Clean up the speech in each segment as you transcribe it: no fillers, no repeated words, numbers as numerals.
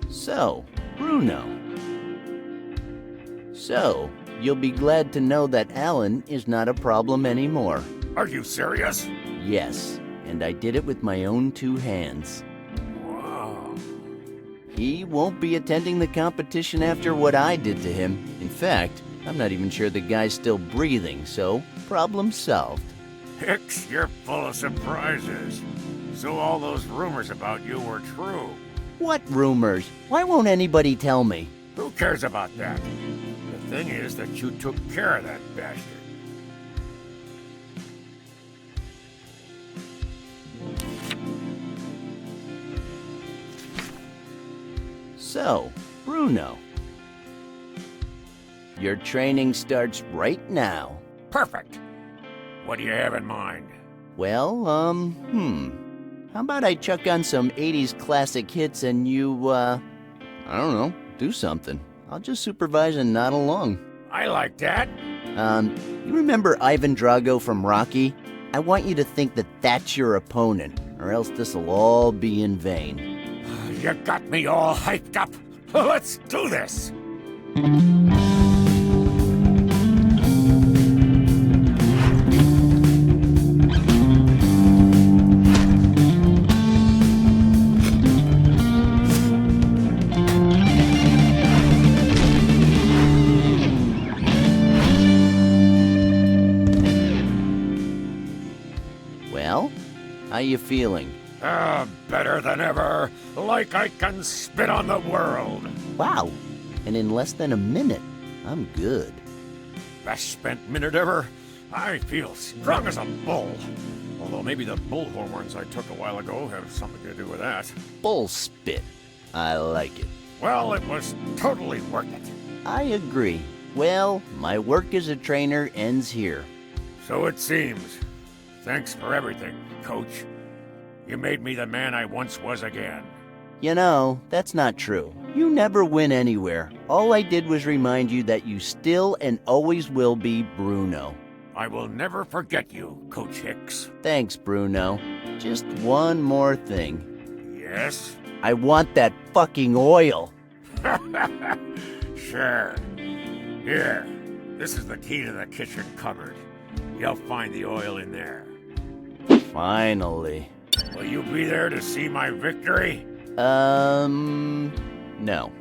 So, Bruno. So, you'll be glad to know that Alan is not a problem anymore. Are you serious? Yes, and I did it with my own 2 hands. Wow. He won't be attending the competition after what I did to him. In fact, I'm not even sure the guy's still breathing, so problem solved. Hicks, you're full of surprises. So all those rumors about you were true. What rumors? Why won't anybody tell me? Who cares about that? The thing is that you took care of that bastard. So, Bruno. Your training starts right now. Perfect. What do you have in mind? Well, how about I chuck on some 80s classic hits and you, I don't know, do something. I'll just supervise and nod along. I like that. You remember Ivan Drago from Rocky? I want you to think that that's your opponent, or else this'll all be in vain. You got me all hyped up. Let's do this. Well, how you feeling? Better than ever. Like I can spit on the world. Wow, and in less than a minute, I'm good. Best spent minute ever. I feel strong as a bull. Although maybe the bull hormones I took a while ago have something to do with that. Bull spit. I like it. Well, it was totally worth it. I agree. Well, my work as a trainer ends here. So it seems. Thanks for everything, Coach. You made me the man I once was again. You know, that's not true. You never win anywhere. All I did was remind you that you still and always will be Bruno. I will never forget you, Coach Hicks. Thanks, Bruno. Just one more thing. Yes? I want that fucking oil. Sure. Here, this is the key to the kitchen cupboard. You'll find the oil in there. Finally. Will you be there to see my victory? No.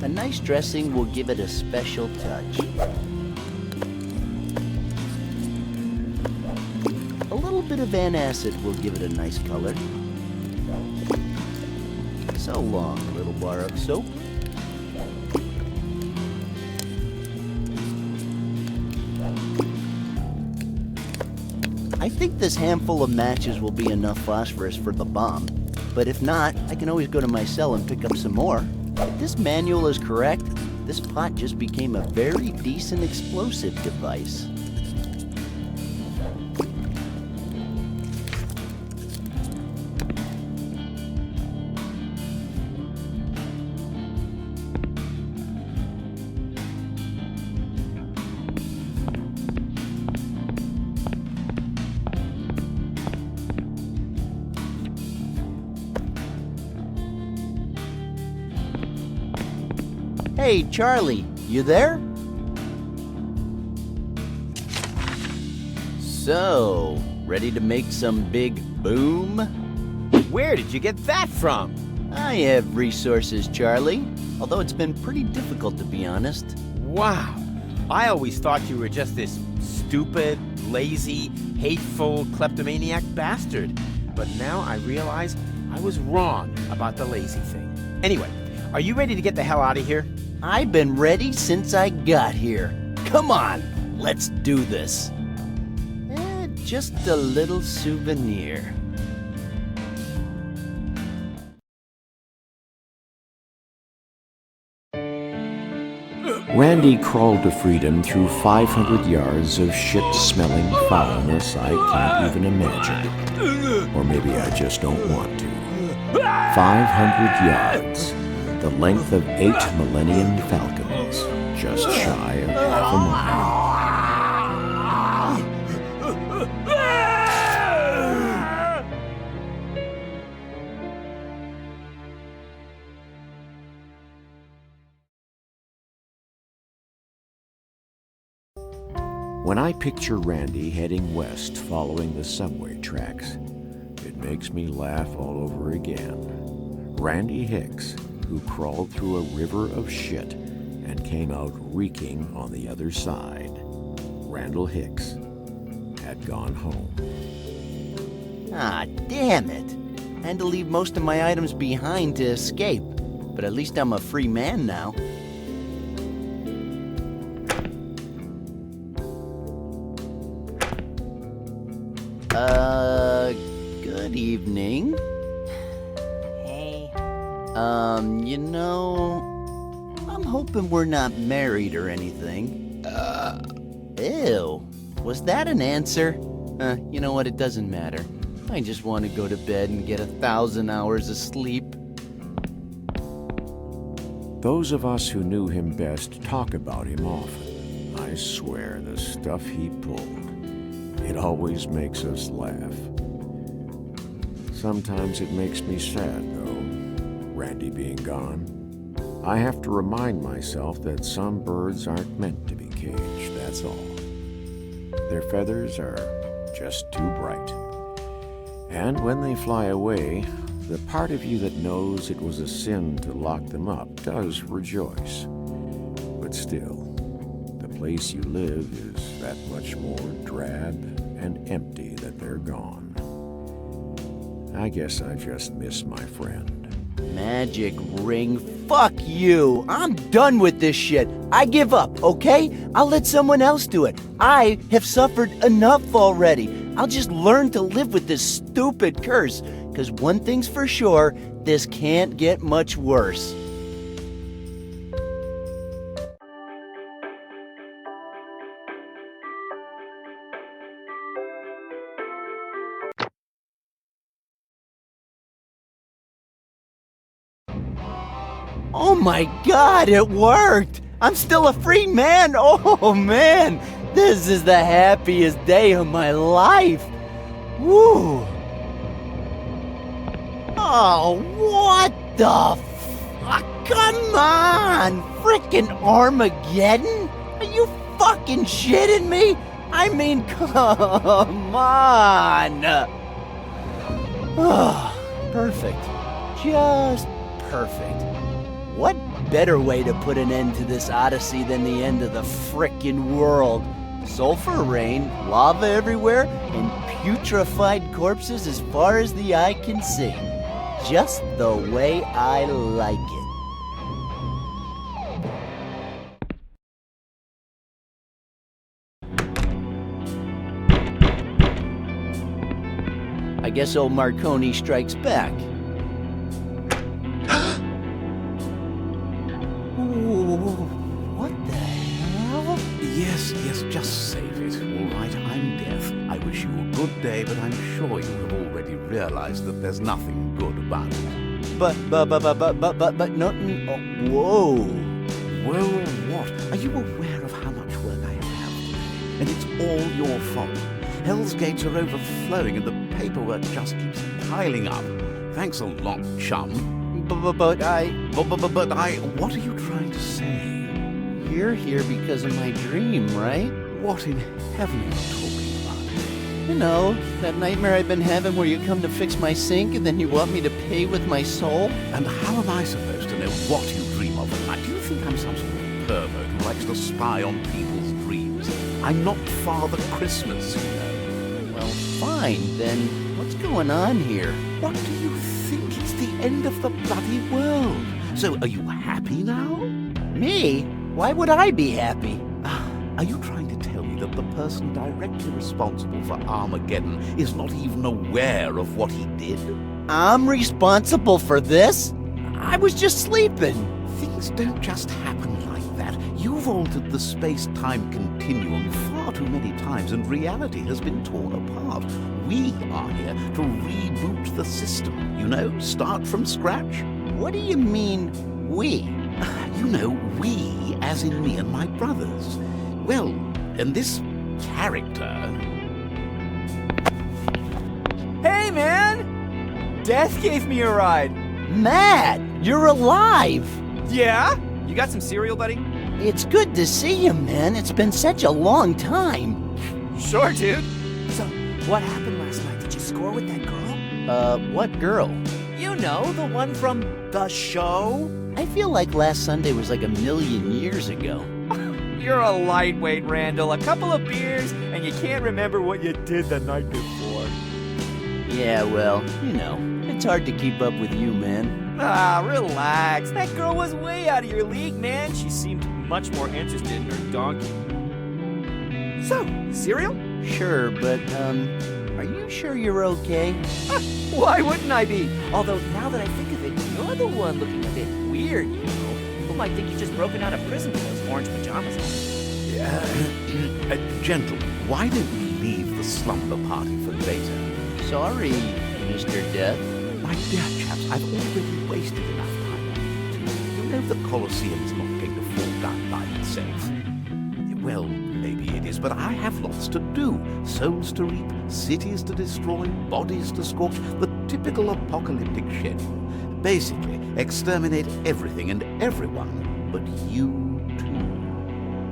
A nice dressing will give it a special touch. A little bit of antacid will give it a nice color. So long, little bar of soap. I think this handful of matches will be enough phosphorus for the bomb. But if not, I can always go to my cell and pick up some more. If this manual is correct, this pot just became a very decent explosive device. Hey, Charlie, you there? So, ready to make some big boom? Where did you get that from? I have resources, Charlie. Although it's been pretty difficult, to be honest. Wow. I always thought you were just this stupid, lazy, hateful, kleptomaniac bastard. But now I realize I was wrong about the lazy thing. Anyway, are you ready to get the hell out of here? I've been ready since I got here. Come on, let's do this. Just a little souvenir. Randy crawled to freedom through 500 yards of shit-smelling foulness I can't even imagine. Or maybe I just don't want to. 500 yards, the length of 8 Millennium Falcons, just shy of half a mile. When I picture Randy heading west following the subway tracks, it makes me laugh all over again. Randy Hicks, who crawled through a river of shit and came out reeking on the other side. Randal Hicks had gone home. Ah, damn it. Had to leave most of my items behind to escape. But at least I'm a free man now. Good evening. Hey. You know, I'm hoping we're not married or anything. Ew. Was that an answer? You know what? It doesn't matter. I just want to go to bed and get 1,000 hours of sleep. Those of us who knew him best talk about him often. I swear, the stuff he pulled, it always makes us laugh. Sometimes it makes me sad, though, Randy being gone. I have to remind myself that some birds aren't meant to be caged, that's all. Their feathers are just too bright. And when they fly away, the part of you that knows it was a sin to lock them up does rejoice. But still, the place you live is that much more drab and empty that they're gone. I guess I just miss my friend. Magic ring? Fuck you! I'm done with this shit. I give up, okay? I'll let someone else do it. I have suffered enough already. I'll just learn to live with this stupid curse. Because one thing's for sure, this can't get much worse. Oh my God, it worked! I'm still a free man! Oh man! This is the happiest day of my life! Woo! Oh, what the fuck? Come on! Frickin' Armageddon? Are you fucking shitting me? I mean, come on! Oh, perfect. Just perfect. What better way to put an end to this odyssey than the end of the frickin' world? Sulfur rain, lava everywhere, and putrefied corpses as far as the eye can see. Just the way I like it. I guess old Marconi strikes back. What the hell? Yes, just save it. All right, I'm deaf. I wish you a good day, but I'm sure you have already realized that there's nothing good about it. But, no, oh, whoa. Well, what? Are you aware of how much work I have today? And it's all your fault. Hell's Gates are overflowing and the paperwork just keeps piling up. Thanks a lot, chum. But I... What are you trying to say? You're here because of my dream, right? What in heaven are you talking about? You know, that nightmare I've been having where you come to fix my sink and then you want me to pay with my soul? And how am I supposed to know what you dream of at night? Do you think I'm some sort of pervert who likes to spy on people's dreams? I'm not Father Christmas, you know. Well, fine, then what's going on here? What do you think? It's the end of the bloody world. So, are you happy now? Me? Why would I be happy? Are you trying to tell me that the person directly responsible for Armageddon is not even aware of what he did? I'm responsible for this? I was just sleeping. Things don't just happen like that. You've altered the space-time continuum far too many times, and reality has been torn apart. We are here to reboot the system, you know, start from scratch. What do you mean, we? You know, we, as in me and my brothers. Well, and this character... Hey, man! Death gave me a ride. Matt, you're alive! Yeah? You got some cereal, buddy? It's good to see you, man. It's been such a long time. Sure, dude. So, what happened last night? Did you score with that girl? What girl? You know, the one from the show? I feel like last Sunday was like a million years ago. You're a lightweight, Randall. A couple of beers, and you can't remember what you did the night before. Yeah, well, you know, it's hard to keep up with you, man. Ah, relax. That girl was way out of your league, man. She seemed much more interested in her donkey. So, cereal? Sure, but, are you sure you're okay? Why wouldn't I be? Although, now that I think of it, you're the one looking a bit weird, you know. People might think you've just broken out of prison with those orange pajamas on. Gentlemen, why don't we leave the slumber party for later? Sorry, Mr. Death. My dear chaps, I've already wasted enough time on you two. You know the Colosseum's not going to fall down by itself. Well, maybe it is, but I have lots to do. Souls to reap, cities to destroy, bodies to scorch, the typical apocalyptic schedule. Basically, exterminate everything and everyone but you two.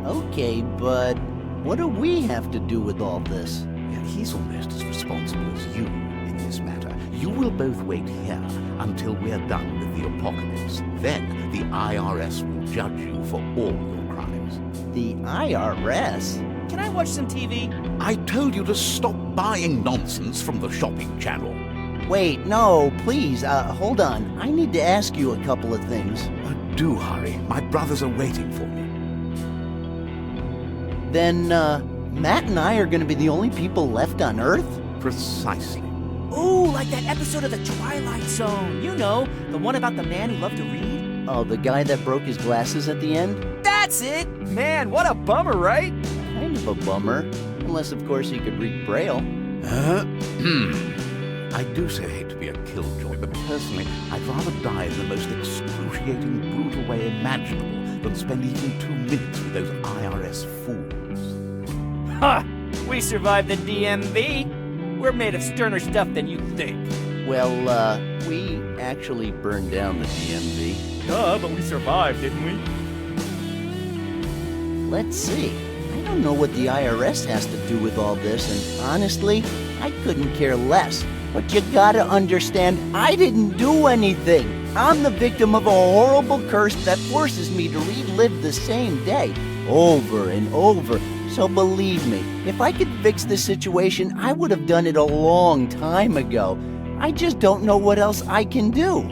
Okay, but what do we have to do with all this? Yeah, he's almost as responsible as you in this matter. You will both wait here until we're done with the apocalypse. Then the IRS will judge you for all your crimes. The IRS? Can I watch some TV? I told you to stop buying nonsense from the shopping channel. Wait, no, please, hold on. I need to ask you a couple of things. Do hurry. My brothers are waiting for me. Then, Matt and I are gonna be the only people left on Earth? Precisely. Ooh, like that episode of The Twilight Zone. You know, the one about the man who loved to read? Oh, the guy that broke his glasses at the end? That's it! Man, what a bummer, right? Kind of a bummer. Unless, of course, he could read Braille. I do so hate to be a killjoy, but personally, I'd rather die in the most excruciating, brutal way imaginable than spend even 2 minutes with those IRS fools. Ha! We survived the DMV. We're made of sterner stuff than you think. Well, we actually burned down the DMV. Duh, but we survived, didn't we? Let's see. I don't know what the IRS has to do with all this, and honestly, I couldn't care less. But you gotta understand, I didn't do anything. I'm the victim of a horrible curse that forces me to relive the same day over and over. So believe me, if I could fix this situation, I would have done it a long time ago. I just don't know what else I can do.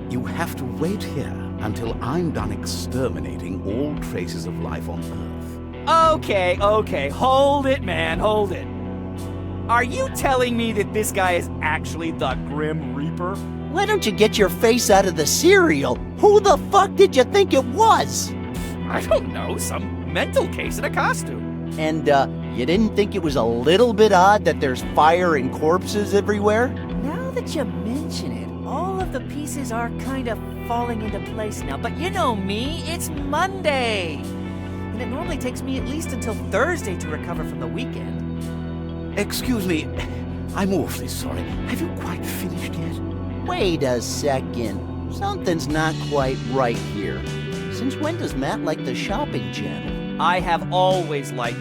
You have to wait here until I'm done exterminating all traces of life on Earth. Okay, hold it, man, hold it. Are you telling me that this guy is actually the Grim Reaper? Why don't you get your face out of the cereal? Who the fuck did you think it was? I don't know, some mental case in a costume. And, you didn't think it was a little bit odd that there's fire and corpses everywhere? Now that you mention it, all of the pieces are kind of falling into place now. But you know me, it's Monday. And it normally takes me at least until Thursday to recover from the weekend. Excuse me, I'm awfully sorry. Have you quite finished yet? Wait a second. Something's not quite right here. Since when does Matt like the shopping channel? I have always liked